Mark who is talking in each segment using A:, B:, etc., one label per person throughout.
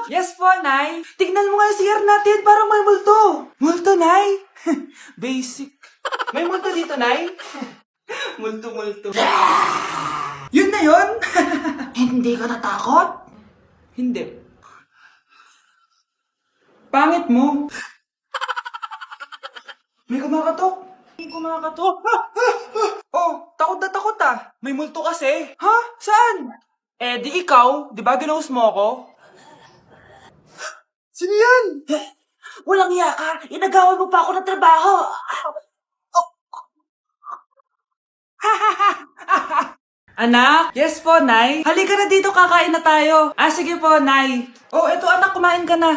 A: Yes po, Nay. Tignan mo nga yung CR natin, parang may multo. Multo, Nay? Basic. May multo dito, Nay? Multo. Yun na yun? Hindi ka natakot? Hindi. Pangit mo. May kumakatok. May kumakatok. Oh, takot na takot ah. May multo kasi. Ha? Saan? Eh, di ikaw. Di ba ginose mo ako? Sino yan? Walang iya ka. Inagawan mo pa ako ng trabaho. Anak? Yes po, Nay. Halika na dito, kakain na tayo. Ah, sige po, Nay. Oh, eto anak, kumain ka na.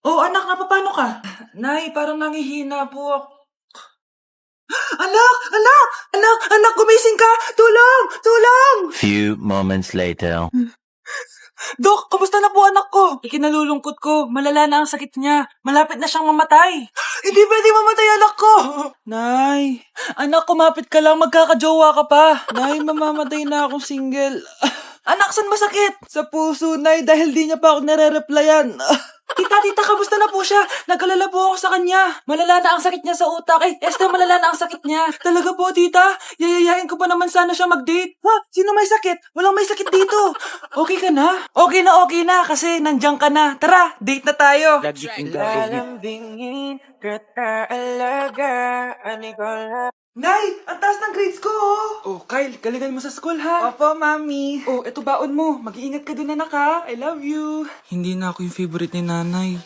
A: Oh, anak, napapano ka? Nay, parang nangihina po ako. Anak, gumising ka! Tulong!
B: Few moments later.
A: Dok, kumusta na po anak ko? Ikinalulungkot ko, malala na ang sakit niya. Malapit na siyang mamatay. Hindi pwede mamatay anak ko! Nay, anak, kumapit ka lang, magkakajowa ka pa. Nay, mamamatay na akong single. Anak, saan masakit? Sa puso, Nay, dahil di niya pa ako nare-replyan. Tita, kamusta na po siya? Nag-alala po ako sa kanya. Malala na ang sakit niya sa utak. Esther, malala na ang sakit niya. Talaga po, tita? Yayayain ko pa naman sana siya mag-date. Ha? Sino may sakit? Walang may sakit dito. Okay ka na? Okay na, kasi nandiyan ka na. Tara, date na tayo. Lalambingin kita alagaan ko lang. Nay, ang taas ng grades ko, oh. Kyle, galingan mo sa school, ha? Opo, mami. Oh, eto baon mo. Mag-iingat ka din, anak, ha? I love you. Hindi na ako yung favorite ni nanay.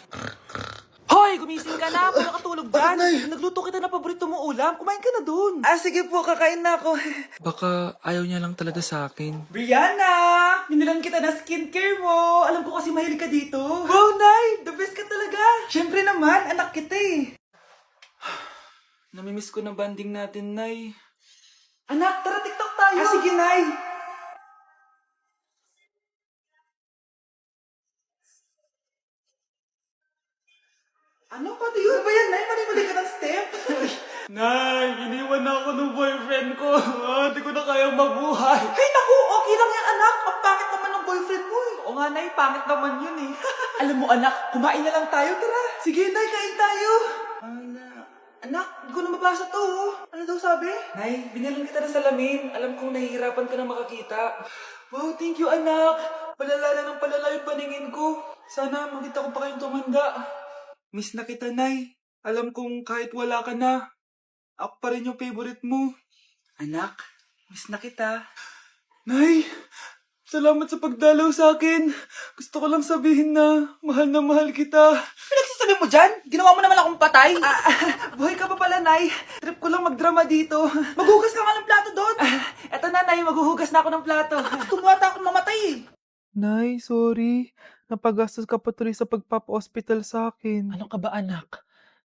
A: Hoy, gumising ka na. Wala ka tulog dyan. Nagluto kita na paborito mo ulam. Kumain ka na dun. Ah, sige po. Kakain na ako. Baka ayaw niya lang talaga sa akin. Brianna! Binilan kita na skincare mo. Alam ko kasi mahilig ka dito. Wow, Nay! The best ka talaga. Siyempre naman, anak kita eh. Namimiss ko na banding natin, Nay. Anak, tara TikTok tayo. Ah, sige, Nay. Ano? Pati yun ba yan, Nay? Mali ka ng step? Nay, iniwan ako ng boyfriend ko. Hindi ko na kayang mabuhay. Ay, naku, okay lang yan, anak. Ang pangit naman ng boyfriend mo eh. Oo nga, Nay, pangit naman yun eh. Alam mo, anak, kumain na lang tayo, tara. Sige, Nay, kain tayo. Anak, hindi ko na mabasa to, oh. Ano daw sabi? Nay, binalan kita ng salamin. Alam kong nahihirapan ka na makakita. Wow, thank you, anak. Palala na ng palala yung paningin ko. Sana makita ko pa kayong tumanda. Miss na kita, Nay. Alam kong kahit wala ka na, ako pa rin yung favorite mo. Anak, miss na kita. Nay, salamat sa pagdalaw sa akin. Gusto ko lang sabihin na mahal kita. Pinagsasabi mo dyan? Ginawa mo naman akong patay. Buhay ka pa pala, Nay. Trip ko lang magdrama dito. Maghugas ka nga ng plato doon. Eto na, Nay. Maghuhugas na ako ng plato. Tumata akong mamatay eh.
C: Nay, sorry. Napagastos ka pa tuloy sa pagpapa-hospital sa akin.
A: Ano ka ba, anak?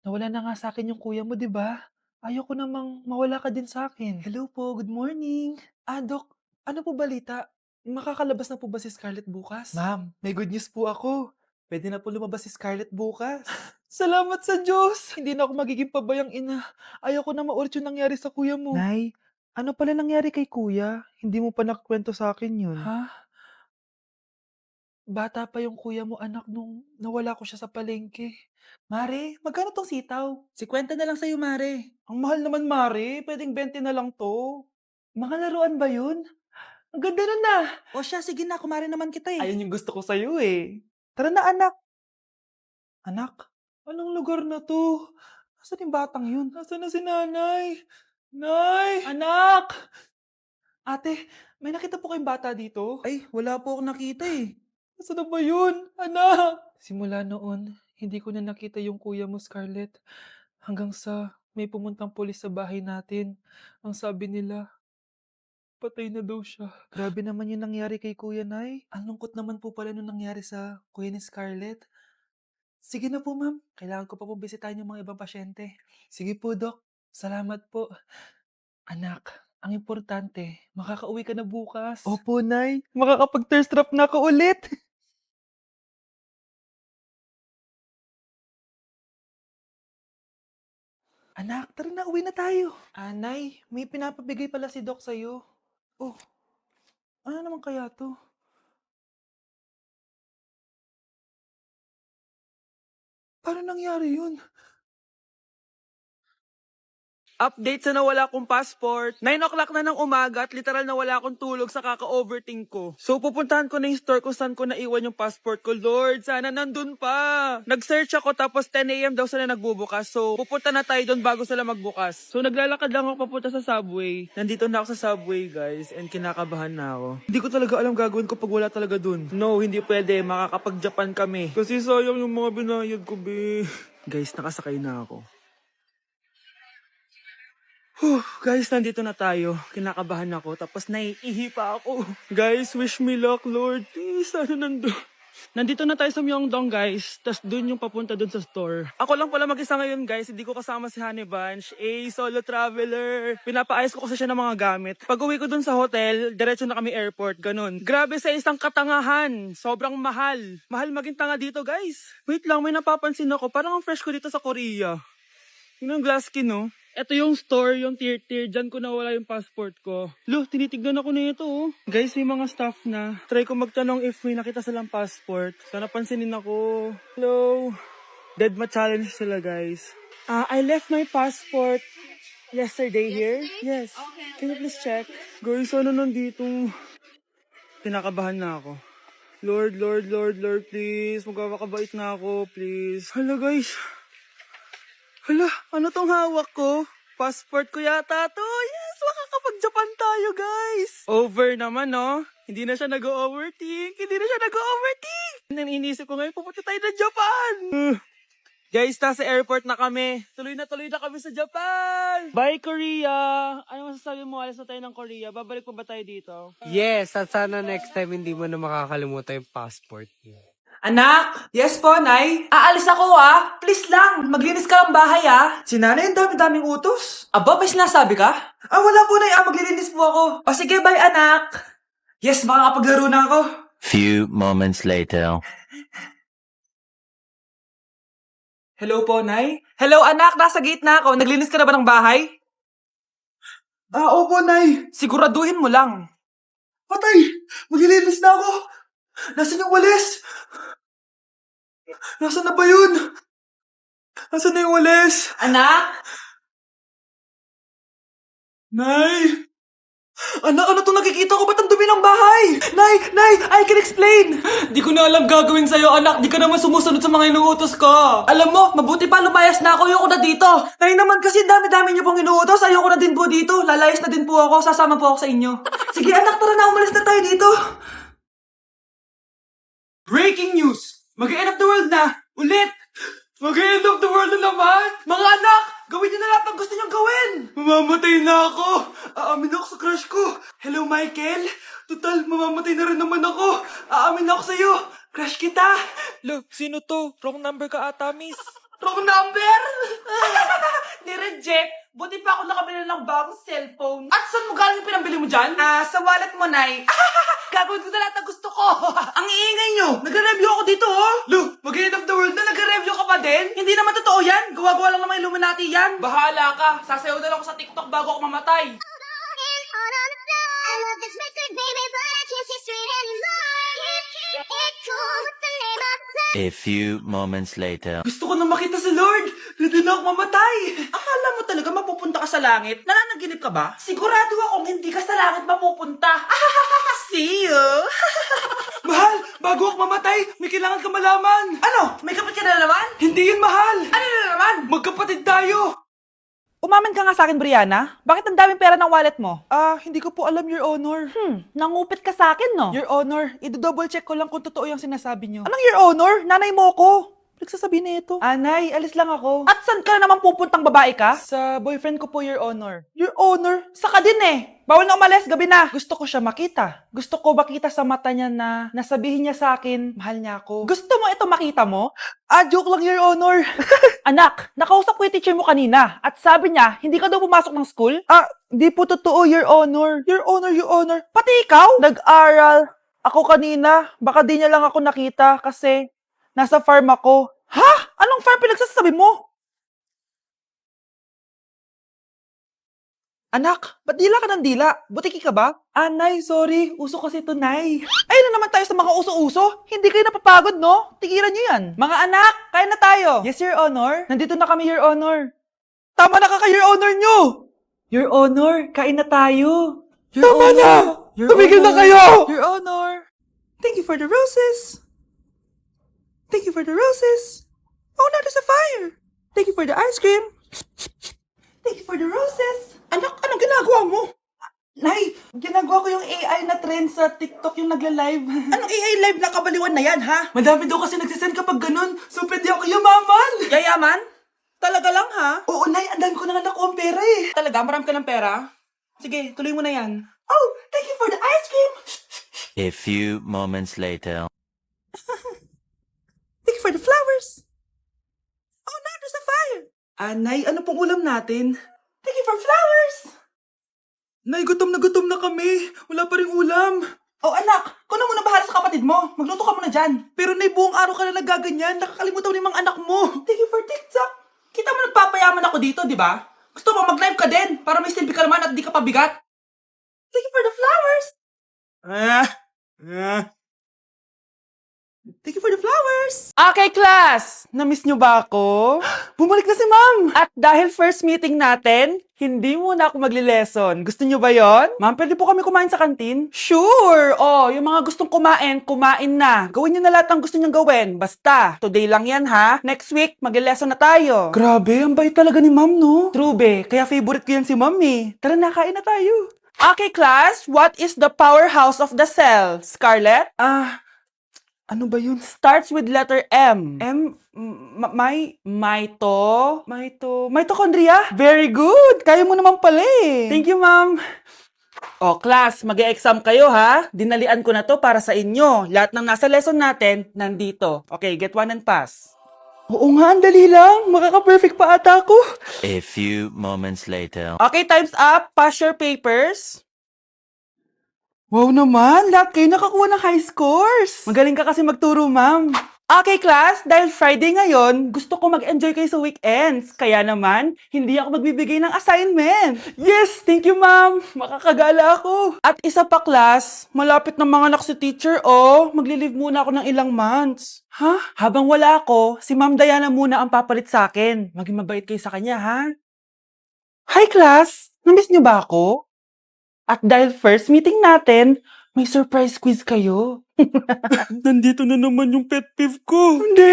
A: Nawala na nga sa akin yung kuya mo, di ba? Ayoko namang mawala ka din sa akin. Hello po, good morning. Dok, ano po balita? Makakalabas na po ba si Scarlett bukas? Ma'am, may good news po ako. Pwede na po lumabas si Scarlett bukas. Salamat sa Diyos! Hindi na ako magiging pabayang ina. Ayoko na maulit yung nangyari sa kuya mo.
C: Nay, ano pala nangyari kay kuya? Hindi mo pa nakakwento sa akin yun.
A: Ha? Bata pa yung kuya mo, anak, nung nawala ko siya sa palengke. Mare, magkano tong sitaw? 50 na lang sa'yo, Mare. Ang mahal naman, Mare. Pwedeng 20 na lang to. Mga laruan ba yun? Ang ganda nun na. O siya, sige na, kumare naman kita eh. Ayun yung gusto ko sa'yo eh. Tara na, anak. Anak, anong lugar na to? Nasaan yung batang yun? Nasaan na si nanay? Nay! Anak! Ate, may nakita po kayong bata dito? Ay, wala po akong nakita eh. Nasaan na ba yun? Anak! Simula noon, hindi ko na nakita yung kuya mo, Scarlett. Hanggang sa may pumuntang pulis sa bahay natin. Ang sabi nila, patay na daw siya.
C: Grabe naman yung nangyari kay kuya, Nay.
A: Ang lungkot naman po pala nung nangyari sa kuya ni Scarlett. Sige na po, ma'am. Kailangan ko pa po bisitahin yung mga ibang pasyente. Sige po, Dok. Salamat po. Anak, ang importante, makakauwi ka na bukas.
C: Opo, Nay. Makakapag-thirst trap na ako ulit.
A: Anak, tara na, uwi na tayo. Nay, may pinapabigay pala si Doc sa'yo. Oh, ano naman kaya to?
C: Paano nangyari yun?
A: Update sa nawala kong passport. 9 o'clock na ng umaga at literal na wala akong tulog sa kaka-overthink ko. So pupuntahan ko na yung store kung saan ko naiwan yung passport ko. Lord, sana nandun pa. Nag-search ako tapos 10 a.m. daw sila nagbubukas. So pupunta na tayo doon bago sila magbukas. So naglalakad lang ako papunta sa subway. Nandito na ako sa subway guys and kinakabahan na ako. Hindi ko talaga alam gagawin ko pag wala talaga doon. No, hindi pwede. Makakapag-Japan kami. Kasi sayang yung mga binayad ko, be. Guys, nakasakay na ako. Guys, nandito na tayo. Kinakabahan ako. Tapos naiihi pa ako. Guys, wish me luck, Lord. Please, sana nandun. Nandito na tayo sa Myeongdong, guys. Tapos dun yung papunta dun sa store. Ako lang pala mag-isa ngayon, guys. Hindi ko kasama si Honey Bunch. Solo traveler. Pinapaayos ko kasi siya ng mga gamit. Pag uwi ko dun sa hotel, diretso na kami airport. Ganun. Grabe sa isang katangahan. Sobrang mahal. Mahal maging tanga dito, guys. Wait lang, may napapansin ako. Parang ang fresh ko dito sa Korea. Yun ang glass skin, no? Ito yung store, yung tier-tier. Diyan ko nawala yung passport ko. Lo, tinitignan ako na ito, oh. Guys, may mga staff na. Try ko magtanong if may nakita silang passport. Sana pansinin ako. Hello? Deadma challenge sila, guys. I left my passport yesterday here. Yes. Can you please check? Guys, ano nandito? Pinakabahan na ako. Lord, please. Magkakabait na ako, please. Hala, guys. Hala, ano tong hawak ko? Passport ko yata to. Yes, makakapag-Japan tayo, guys. Over naman, no? Hindi na siya nag-overthink. Inisip ko ngayon, pupunta tayo ng Japan. Guys, nasa airport na kami. Tuloy na kami sa Japan. Bye, Korea. Ano masasabi mo? Alis na tayo ng Korea. Babalik pa ba tayo dito?
D: Yes, at sana next time hindi mo na makakalimutan yung passport niyo.
A: Anak! Yes po, Nay? Aalis ako, Please lang, maglinis ka ng bahay, Si nanay, ang dami-daming utos. Aba, may sinasabi ka? Wala po, Nay. Maglilinis po ako. O sige, bye, anak. Yes, makakapaglaro na ako.
B: Few moments later.
A: Hello po, Nay? Hello, anak. Nasa gate na ako. Naglinis ka na ba ng bahay? Opo, Nay. Siguraduhin mo lang. Patay! Maglilinis na ako. Nasaan yung walis? Nasaan na ba yun? Nasaan na yung walis? Anak? Nay! Anak, ano itong nakikita ko? Ba't ang dumi ng bahay? Nay! I can explain! Di ko na alam gagawin sa'yo, anak. Di ka naman sumusunod sa mga inuutos ko. Alam mo, mabuti pa lumayas na ako. Ayoko na dito. Nay naman kasi dami-dami niyo pong inuutos. Ayoko na din po dito. Lalayas na din po ako. Sasama po ako sa inyo. Sige, anak, tara na. Umalis na tayo dito. Breaking news! Mag-end of the world na! Ulit! Mag-end of the world na naman! Mga anak! Gawin niyo na lahat ng gusto niyong gawin! Mamamatay na ako! Aamin ako sa crush ko! Hello, Michael! Total, mamamatay na rin naman ako! Aamin ako sa'yo! Crush kita! Lo, sino to? Wrong number ka ata, miss. Wrong number? Ni-reject. Buti pa ako nakabili ng bagong cellphone. At saan mo galing yung pinambili mo dyan? Sa wallet mo, Nay. Gagawin ko na lahat ng gusto ko. Ang iingay nyo. Nag-review ako dito, oh. Lu, mag-end of the world na nag-review ka pa din? Hindi naman totoo yan. Gawa-gawa lang naman Illuminati yan. Bahala ka. Sasayaw na lang ako sa TikTok bago ako mamatay.
E: I love this record, baby, but I can't see straight anymore. It's cool, what's the name of the
B: A few moments later.
A: Gusto ko na makita si Lord. Ready na ako mamatay. Akala mo talaga mapupunta ka sa langit? Nananaginip ka ba? Sigurado akong hindi ka sa langit mapupunta. See you. Mahal, bago ako mamatay, may kailangan ka malaman. Ano? May kapatid ka na naman? Hindi yun, mahal. Ano na naman? Magkapatid tayo.
F: Umamin ka nga sa akin, Brianna. Bakit ang daming pera ng wallet mo?
C: Hindi ko po alam, Your Honor.
F: Nangupit ka sa akin, no?
C: Your Honor, i-double check ko lang kung totoo yung sinasabi niyo.
F: Anong Your Honor? Nanay mo ko.
C: Nagsasabi na ito.
F: Anay, alis lang ako. At saan ka na naman pupuntang babae ka?
C: Sa boyfriend ko po, Your Honor.
F: Your Honor, saka din eh. Bawal na umalis, gabi na. Gusto ko siya makita. Gusto ko makita sa mata niya na nasabihin niya sa akin, mahal niya ako. Gusto mo ito makita mo?
C: Joke lang, Your Honor.
F: Anak, nakausap ko yung teacher mo kanina at sabi niya, hindi ka daw pumasok ng school?
C: Di po totoo, Your Honor.
F: Your Honor. Pati ikaw?
C: Nag-aral. Ako kanina, baka di niya lang ako nakita kasi nasa farm ako.
F: Ha? Anong farm pinagsasabi mo? Anak, ba't dila ka ng dila? Butiki ka ba?
C: Nay, sorry. Uso kasi ito, Nay.
F: Ay na naman tayo sa mga uso-uso. Hindi kayo napapagod, no? Tigilan nyo yan. Mga anak, kain na tayo.
C: Yes, Your Honor. Nandito na kami, Your Honor.
F: Tama na ka, Your Honor nyo.
C: Your Honor, kain na tayo. Your
F: Tama na!
C: Your
F: Tumigil na
C: Honor.
F: kayo!
C: Your Honor. Thank you for the roses. Thank you for the roses. Oh, now there's a fire. Thank you for the ice cream. Thank you for the roses.
F: Anak, anong ginagawa mo?
C: Nay, ginagawa ko yung AI na trend sa TikTok yung nagla-live.
F: Anong AI live na kabaliwan na yan, ha?
C: Madami daw kasi nagsisend kapag ganun. So, pwede ako yumaman.
F: Yayaman? Talaga lang, ha?
C: Oo, Nay, ang dami ko na nga nakuha ang pera eh.
F: Talaga, marami ka ng pera? Sige, tuloy mo na yan.
C: Oh, thank you for the ice cream.
B: A few moments later.
C: Thank you for the flowers. Oh, now there's a fire.
F: Nay, ano pong ulam natin?
C: Thank you for flowers.
F: Nay, gutom na kami. Wala pa ring ulam.
C: Oh, anak, kung na muna bahala sa kapatid mo. Magluto ka muna dyan.
F: Pero Nay, buong araw ka na nagaganyan. Nakakalimutan mo ng mga anak mo.
C: Thank you for TikTok.
F: Kita mo nagpapayaman ako dito, di ba? Gusto mo mag-live ka din para may silbi ka naman at di ka pabigat.
C: Thank you for the flowers.
F: Thank you for the flowers.
C: Okay, class! Na-miss nyo ba ako?
F: Bumalik na si ma'am.
C: At dahil first meeting natin, hindi muna ako magli-lesson. Gusto nyo ba yon?
F: Ma'am, pwede po kami kumain sa kantin?
C: Sure! Oh, yung mga gustong kumain, kumain na. Gawin nyo na lahat ng gusto nyong gawin. Basta, today lang yan ha. Next week, magli-lesson na tayo.
F: Grabe, ang bait talaga ni ma'am, no?
C: True be, kaya favorite ko yan si ma'am eh. Tara na, kain na tayo. Okay, class, what is the powerhouse of the cell? Scarlett?
F: Ano ba yun?
C: Starts with letter M.
F: Mitochondria?
C: Very good!
F: Kaya mo naman pala eh.
C: Thank you, ma'am. O, class, mag-e-exam kayo, ha? Dinalian ko na to para sa inyo. Lahat ng nasa lesson natin, nandito. Okay, get one and pass.
F: Oo nga, ang dali lang. Makaka-perfect pa ata ako.
B: A few moments later.
C: Okay, time's up. Pass your papers.
F: Wow naman, lahat kayo nakakuha ng high scores.
C: Magaling ka kasi magturo, ma'am. Okay, class, dahil Friday ngayon, gusto ko mag-enjoy kayo sa weekends. Kaya naman, hindi ako magbibigay ng assignment.
F: Yes, thank you ma'am. Makakagala ako.
C: At isa pa, class, malapit na mga anak si teacher, oh. Magli-leave muna ako ng ilang months.
F: Ha?
C: Habang wala ako, si Ma'am Diana muna ang papalit sa akin. Maging mabait kayo sa kanya, ha?
F: Hi class, namiss niyo ba ako?
C: At dahil first meeting natin, may surprise quiz kayo.
F: Nandito na naman yung pet peeve ko.
C: Hindi!